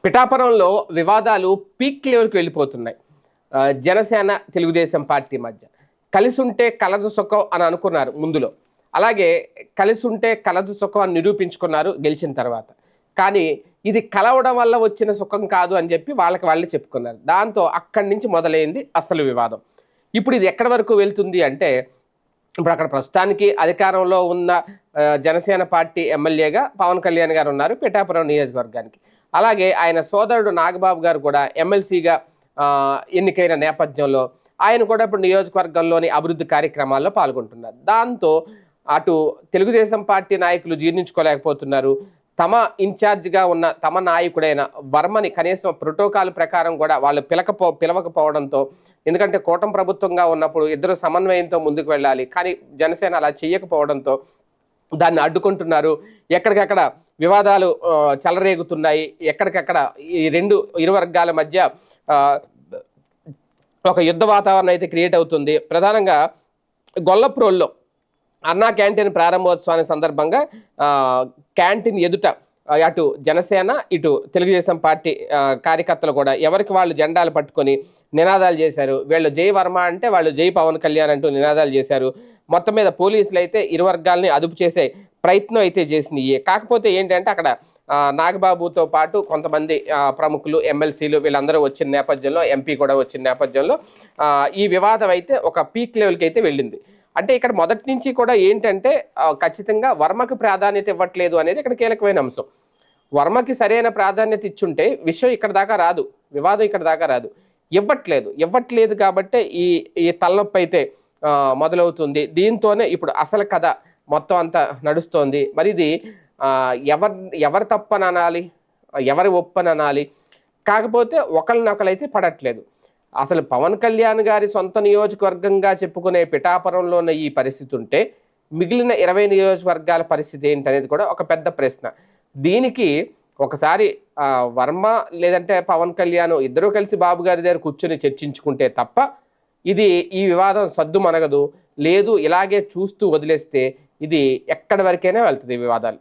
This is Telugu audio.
పిఠాపురంలో వివాదాలు పీక్ లెవెల్కి వెళ్ళిపోతున్నాయి. జనసేన తెలుగుదేశం పార్టీ మధ్య కలిసి ఉంటే కలదు సుఖం అని అనుకున్నారు ముందులో. అలాగే కలిసి ఉంటే కలదు సుఖం అని నిరూపించుకున్నారు గెలిచిన తర్వాత. కానీ ఇది కలవడం వల్ల వచ్చిన సుఖం కాదు అని చెప్పి వాళ్ళకి వాళ్ళే చెప్పుకున్నారు. దాంతో అక్కడి నుంచి మొదలైంది అసలు వివాదం. ఇప్పుడు ఇది ఎక్కడి వరకు వెళ్తుంది అంటే, ఇప్పుడు అక్కడ ప్రస్తుతానికి అధికారంలో ఉన్న జనసేన పార్టీ ఎమ్మెల్యేగా పవన్ కళ్యాణ్ గారు ఉన్నారు పిఠాపురం నియోజకవర్గానికి. అలాగే ఆయన సోదరుడు నాగబాబు గారు కూడా ఎమ్మెల్సీగా ఎన్నికైన నేపథ్యంలో ఆయన కూడా ఇప్పుడు నియోజకవర్గంలోని అభివృద్ధి కార్యక్రమాల్లో పాల్గొంటున్నారు. దాంతో అటు తెలుగుదేశం పార్టీ నాయకులు జీర్ణించుకోలేకపోతున్నారు. తమ ఇన్ఛార్జిగా ఉన్న తమ నాయకుడైన వర్మని కనీసం ప్రోటోకాల్ ప్రకారం కూడా వాళ్ళు పిలవకపోవడంతో, ఎందుకంటే కూటమి ప్రభుత్వంగా ఉన్నప్పుడు ఇద్దరు సమన్వయంతో ముందుకు వెళ్ళాలి, కానీ జనసేన అలా చేయకపోవడంతో దాన్ని అడ్డుకుంటున్నారు. ఎక్కడికక్కడ వివాదాలు చెలరేగుతున్నాయి. ఎక్కడికక్కడ ఈ ఇరు వర్గాల మధ్య ఒక యుద్ధ వాతావరణం అయితే క్రియేట్ అవుతుంది. ప్రధానంగా గొల్లప్రోల్లో అన్నా క్యాంటీన్ ప్రారంభోత్సవానికి సందర్భంగా క్యాంటీన్ ఎదుట అటు జనసేన ఇటు తెలుగుదేశం పార్టీ కార్యకర్తలు కూడా ఎవరికి వాళ్ళు జెండాలు పట్టుకొని నినాదాలు చేశారు. వీళ్ళు జై వర్మ అంటే వాళ్ళు జై పవన్ కళ్యాణ్ అంటూ నినాదాలు చేశారు. మొత్తం మీద పోలీసులు అయితే ఇరు వర్గాల్ని అదుపు చేసే ప్రయత్నం అయితే చేసినాయి. కాకపోతే ఏంటంటే అక్కడ నాగబాబుతో పాటు కొంతమంది ప్రముఖులు ఎమ్మెల్సీలు వీళ్ళందరూ వచ్చిన నేపథ్యంలో, ఎంపీ కూడా వచ్చిన నేపథ్యంలో ఈ వివాదం అయితే ఒక పీక్ లెవెల్కి అయితే వెళ్ళింది. అంటే ఇక్కడ మొదటి నుంచి కూడా ఏంటంటే ఖచ్చితంగా వర్మకు ప్రాధాన్యత ఇవ్వట్లేదు అనేది ఇక్కడ కీలకమైన అంశం. వర్మకి సరైన ప్రాధాన్యత ఇచ్చుంటే విషయం ఇక్కడ దాకా రాదు, వివాదం ఇక్కడ దాకా రాదు. ఇవ్వట్లేదు కాబట్టి ఈ తలనొప్పి అయితే మొదలవుతుంది. దీంతోనే ఇప్పుడు అసలు కథ మొత్తం అంతా నడుస్తోంది. మరి ఇది ఎవరు తప్పని అనాలి, ఎవరి ఒప్పని అనాలి? కాకపోతే ఒకరినొకరైతే పడట్లేదు. అసలు పవన్ కళ్యాణ్ గారి సొంత నియోజకవర్గంగా చెప్పుకునే పిఠాపురంలో ఉన్న ఈ పరిస్థితి ఉంటే మిగిలిన 20 నియోజకవర్గాల పరిస్థితి ఏంటనేది కూడా ఒక పెద్ద ప్రశ్న. దీనికి ఒకసారి వర్మ లేదంటే పవన్ కళ్యాణ్ ఇద్దరూ కలిసి బాబు గారి దగ్గర కూర్చొని చర్చించుకుంటే తప్ప ఈ వివాదం సద్దు మనగదు. లేదు ఇలాగే చూస్తూ వదిలేస్తే ఇది ఎక్కడి వరకైనా వెళ్తుంది ఈ వివాదాలు.